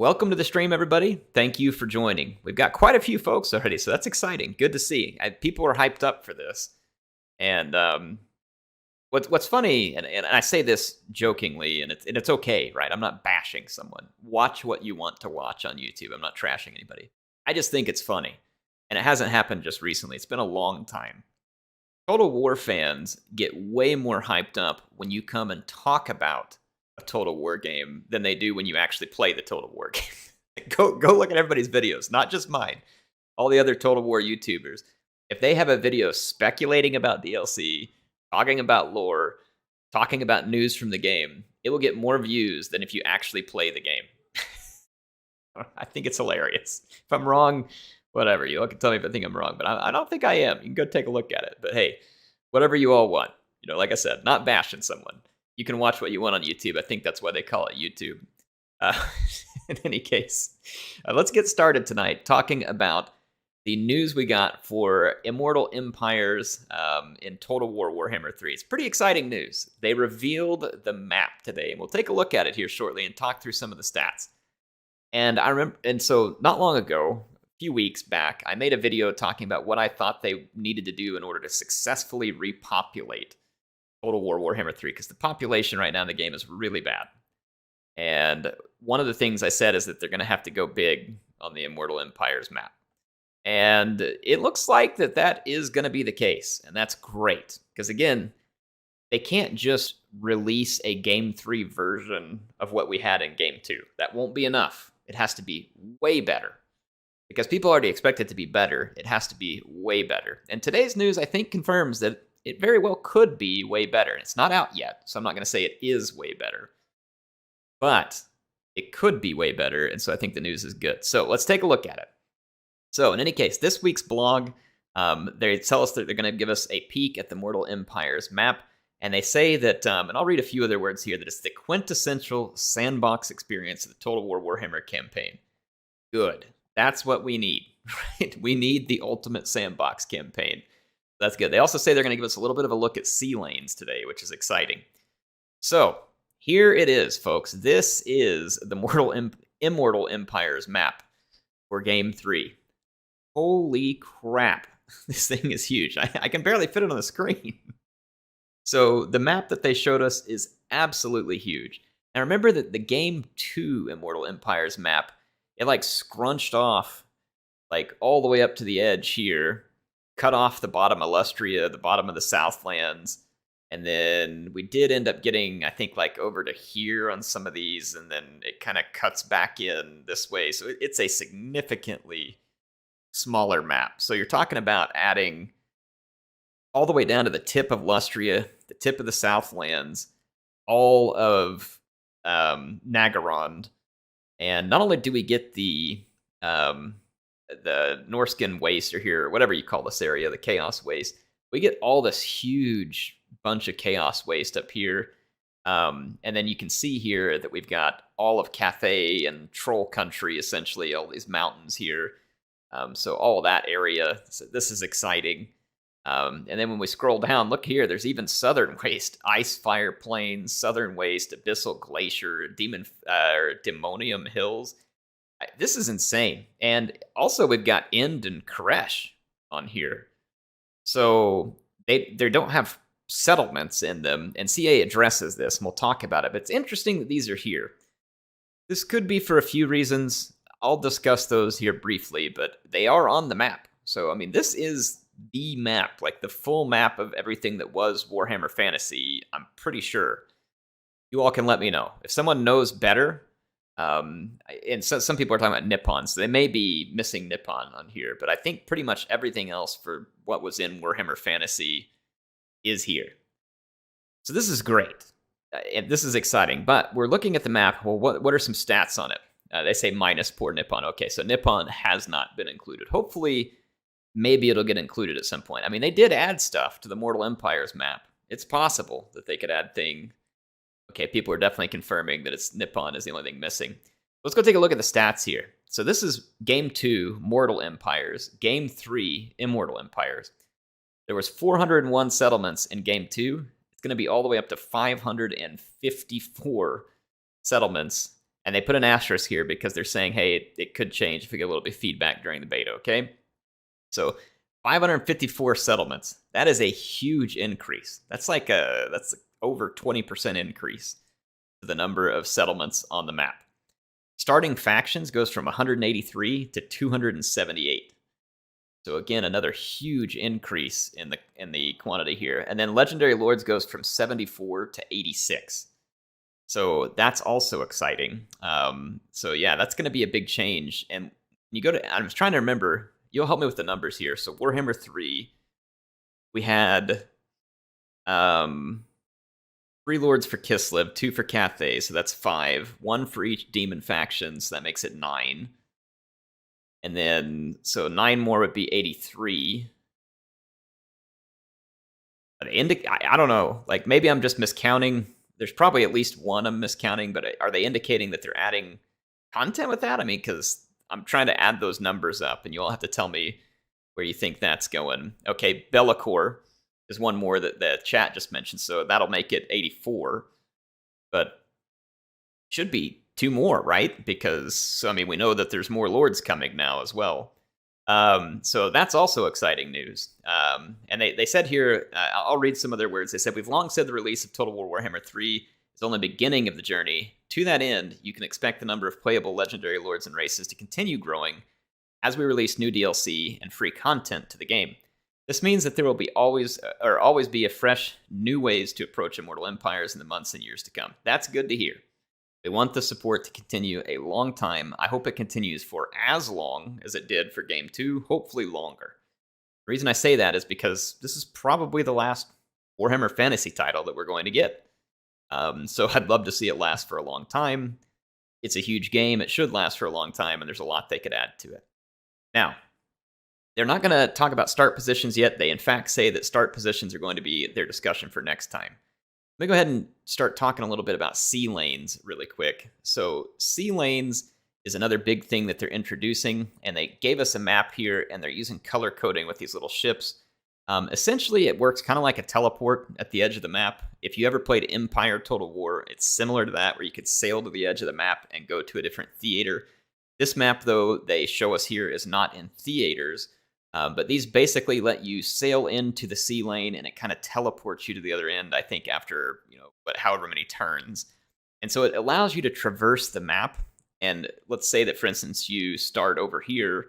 Welcome to the stream, everybody. Thank you for joining. We've got quite a few folks already, so that's exciting. Good to see. People are hyped up for this. And what's funny, and I say this jokingly, and it's okay, right? I'm not bashing someone. Watch what you want to watch on YouTube. I'm not trashing anybody. I just think it's funny. And it hasn't happened just recently. It's been a long time. Total War fans get way more hyped up when you come and talk about a Total War game than they do when you actually play the Total War game. Go look at everybody's videos, not just mine. All the other Total War YouTubers. If they have a video speculating about DLC, talking about lore, talking about news from the game, it will get more views than if you actually play the game. I think it's hilarious. If I'm wrong, whatever. You all can tell me if I think I'm wrong, but I don't think I am. You can go take a look at it. But hey, whatever you all want. You know, like I said, not bashing someone. You can watch what you want on YouTube. I think that's why they call it YouTube. In any case, let's get started tonight talking about the news we got for Immortal Empires in Total War Warhammer 3. It's pretty exciting news. They revealed the map today, and we'll take a look at it here shortly and talk through some of the stats. And I remember, and so not long ago, a few weeks back, I made a video talking about what I thought they needed to do in order to successfully repopulate Total War Warhammer 3, because the population right now in the game is really bad. And one of the things I said is that they're going to have to go big on the Immortal Empires map. And it looks like that is going to be the case, and that's great. Because again, they can't just release a Game 3 version of what we had in Game 2. That won't be enough. It has to be way better. Because people already expect it to be better, it has to be way better. And today's news, I think, confirms that it very well could be way better. It's not out yet, so I'm not going to say it is way better. But it could be way better, and so I think the news is good. So let's take a look at it. So in any case, this week's blog, they tell us that they're going to give us a peek at the Immortal Empires map, and they say that, and I'll read a few other words here, that it's the quintessential sandbox experience of the Total War Warhammer campaign. Good. That's what we need, right? We need the ultimate sandbox campaign. That's good. They also say they're going to give us a little bit of a look at sea lanes today, which is exciting. So here it is, folks. This is the Immortal Empires map for Game 3. Holy crap. This thing is huge. I can barely fit it on the screen. So the map that they showed us is absolutely huge. Now remember that the Game 2 Immortal Empires map, it like scrunched off like all the way up to the edge here, cut off the bottom of Lustria, the bottom of the Southlands, and then we did end up getting, I think, like over to here on some of these, and then it kind of cuts back in this way. So it's a significantly smaller map. So you're talking about adding all the way down to the tip of Lustria, the tip of the Southlands, all of Nagarond, and not only do we get the Norskin Waste, or here, whatever you call this area, the Chaos Waste, we get all this huge bunch of Chaos Waste up here. And then you can see here that we've got all of Cathay and Troll Country, essentially, all these mountains here. So all that area, so this is exciting. And then when we scroll down, look here, there's even Southern Waste, Ice Fire Plains, Southern Waste, Abyssal Glacier, Demonium Hills. This is insane. And also we've got End and Koresh on here. So they don't have settlements in them, and CA addresses this, and we'll talk about it. But it's interesting that these are here. This could be for a few reasons. I'll discuss those here briefly, but they are on the map. So, I mean, this is the map, like the full map of everything that was Warhammer Fantasy, I'm pretty sure. You all can let me know. If someone knows better, and so some people are talking about Nippon, so they may be missing Nippon on here, but I think pretty much everything else for what was in Warhammer Fantasy is here. So this is great. And this is exciting, but we're looking at the map. Well, what are some stats on it? They say minus poor Nippon. Okay, so Nippon has not been included. Hopefully, maybe it'll get included at some point. I mean, they did add stuff to the Mortal Empires map. It's possible that they could add thing. Okay, people are definitely confirming that it's Nippon is the only thing missing. Let's go take a look at the stats here. So this is Game 2, Mortal Empires. Game 3, Immortal Empires. There was 401 settlements in Game 2. It's going to be all the way up to 554 settlements And they put an asterisk here because they're saying, hey, it could change if we get a little bit of feedback during the beta, okay? So 554 settlements. That is a huge increase. That's over 20% increase to the number of settlements on the map. Starting factions goes from 183 to 278. So again, another huge increase in the quantity here. And then legendary lords goes from 74 to 86. So that's also exciting. So yeah, that's going to be a big change. And you go to, I was trying to remember, you'll help me with the numbers here. So Warhammer 3, we had 3 lords for Kislev, 2 for Cathay, so that's 5. 1 for each demon faction, so that makes it 9. And then, so 9 more would be 83. But I don't know, like maybe I'm just miscounting. There's probably at least one I'm miscounting, but are they indicating that they're adding content with that? I mean, because I'm trying to add those numbers up, and you all have to tell me where you think that's going. Okay, Bellicor is one more that the chat just mentioned, so that'll make it 84. But should be 2 more, right? Because, so, I mean, we know that there's more lords coming now as well. So that's also exciting news. And they said here, I'll read some of their words. They said, we've long said the release of Total War Warhammer 3 is only the beginning of the journey. To that end, you can expect the number of playable legendary lords and races to continue growing as we release new DLC and free content to the game. This means that there will always be a fresh, new ways to approach Immortal Empires in the months and years to come. That's good to hear. We want the support to continue a long time. I hope it continues for as long as it did for Game 2, hopefully longer. The reason I say that is because this is probably the last Warhammer Fantasy title that we're going to get. So I'd love to see it last for a long time. It's a huge game. It should last for a long time, and there's a lot they could add to it. Now, they're not going to talk about start positions yet. They, in fact, say that start positions are going to be their discussion for next time. Let me go ahead and start talking a little bit about sea lanes really quick. So sea lanes is another big thing that they're introducing, and they gave us a map here, and they're using color coding with these little ships. Essentially, it works kind of like a teleport at the edge of the map. If you ever played Empire Total War, it's similar to that, where you could sail to the edge of the map and go to a different theater. This map, though, they show us here is not in theaters, but these basically let you sail into the sea lane, and it kind of teleports you to the other end, I think, after, however many turns. And so it allows you to traverse the map. And let's say that, for instance, you start over here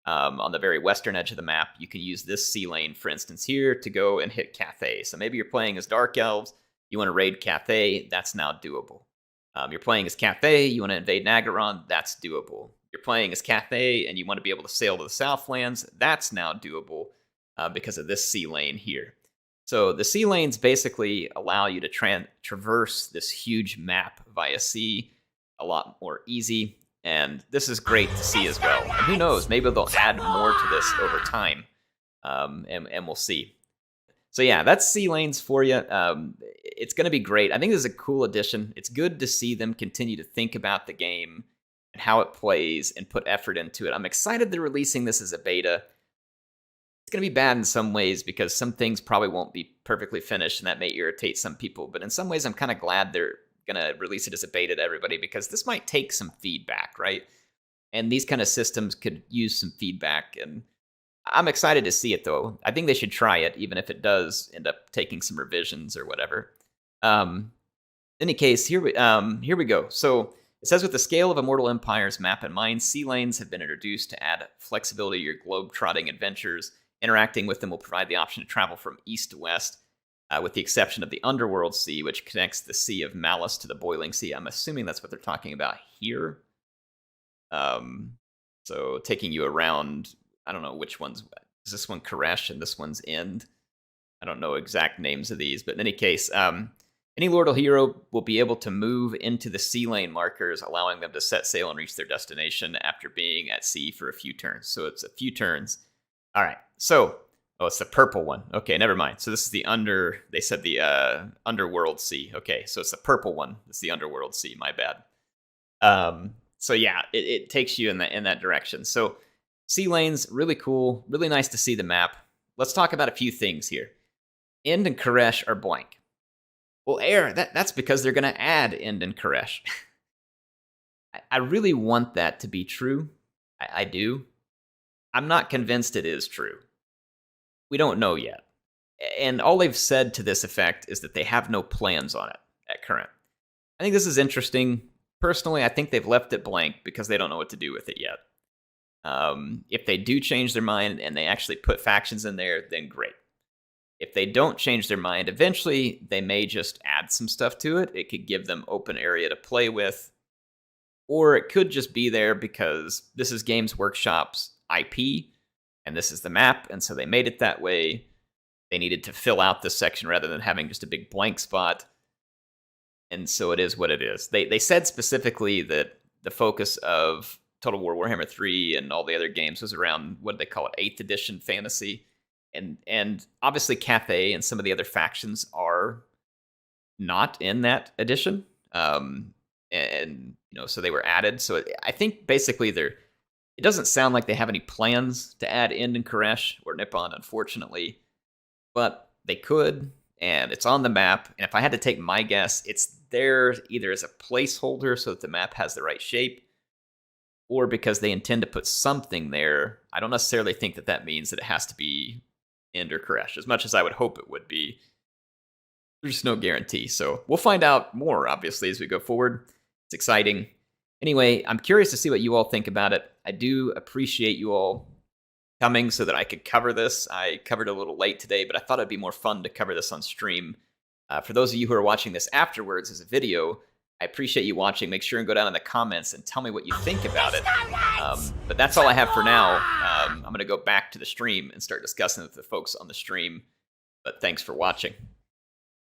on the very western edge of the map. You can use this sea lane, for instance, here to go and hit Cathay. So maybe you're playing as Dark Elves, you want to raid Cathay, that's now doable. You're playing as Cathay, you want to invade Nagaron, that's doable. You're playing as Cathay and you want to be able to sail to the Southlands, that's now doable because of this sea lane here. So the sea lanes basically allow you to traverse this huge map via sea a lot more easy, and this is great to see as well. And who knows, maybe they'll add more to this over time, and we'll see. So yeah, that's sea lanes for you. It's going to be great. I think this is a cool addition. It's good to see them continue to think about the game and how it plays and put effort into it. I'm excited they're releasing this as a beta. It's going to be bad in some ways because some things probably won't be perfectly finished, and that may irritate some people. But in some ways, I'm kind of glad they're going to release it as a beta to everybody, because this might take some feedback, right? And these kind of systems could use some feedback, and I'm excited to see it, though. I think they should try it, even if it does end up taking some revisions or whatever. In any case, here we go. So it says, with the scale of Immortal Empires map in mind, sea lanes have been introduced to add flexibility to your globe-trotting adventures. Interacting with them will provide the option to travel from east to west, with the exception of the Underworld Sea, which connects the Sea of Malice to the Boiling Sea. I'm assuming that's what they're talking about here. So taking you around, I don't know which one's, is this one Koresh and this one's End? I don't know exact names of these, but in any case, any Lord or hero will be able to move into the sea lane markers, allowing them to set sail and reach their destination after being at sea for a few turns. So it's a few turns. All right, so, oh, it's the purple one. Okay, never mind. So this is the they said the Underworld Sea. Okay, so it's the purple one. It's the Underworld Sea, my bad. So yeah, it takes you in that direction. So sea lanes, really cool, really nice to see the map. Let's talk about a few things here. End and Koresh are blank. Well, that's because they're going to add End and Koresh. I really want that to be true. I do. I'm not convinced it is true. We don't know yet. And all they've said to this effect is that they have no plans on it at current. I think this is interesting. Personally, I think they've left it blank because they don't know what to do with it yet. If they do change their mind and they actually put factions in there, then great. If they don't change their mind, eventually they may just add some stuff to it. It could give them open area to play with. Or it could just be there because this is Games Workshop's IP, and this is the map, and so they made it that way. They needed to fill out this section rather than having just a big blank spot. And so it is what it is. They said specifically that the focus of Total War Warhammer 3 and all the other games was around, what do they call it, 8th edition fantasy. And obviously Cathay and some of the other factions are not in that edition. And so they were added. So I think basically it doesn't sound like they have any plans to add Ind and Koresh or Nippon, unfortunately. But they could, and it's on the map. And if I had to take my guess, it's there either as a placeholder so that the map has the right shape, or because they intend to put something there. I don't necessarily think that means that it has to be Ind or Koresh, as much as I would hope it would be. There's just no guarantee. So we'll find out more, obviously, as we go forward. It's exciting. Anyway, I'm curious to see what you all think about it. I do appreciate you all coming so that I could cover this. I covered a little late today, but I thought it'd be more fun to cover this on stream. For those of you who are watching this afterwards as a video, I appreciate you watching. Make sure and go down in the comments and tell me what you think about it. But that's all I have for now. I'm going to go back to the stream and start discussing with the folks on the stream. But thanks for watching.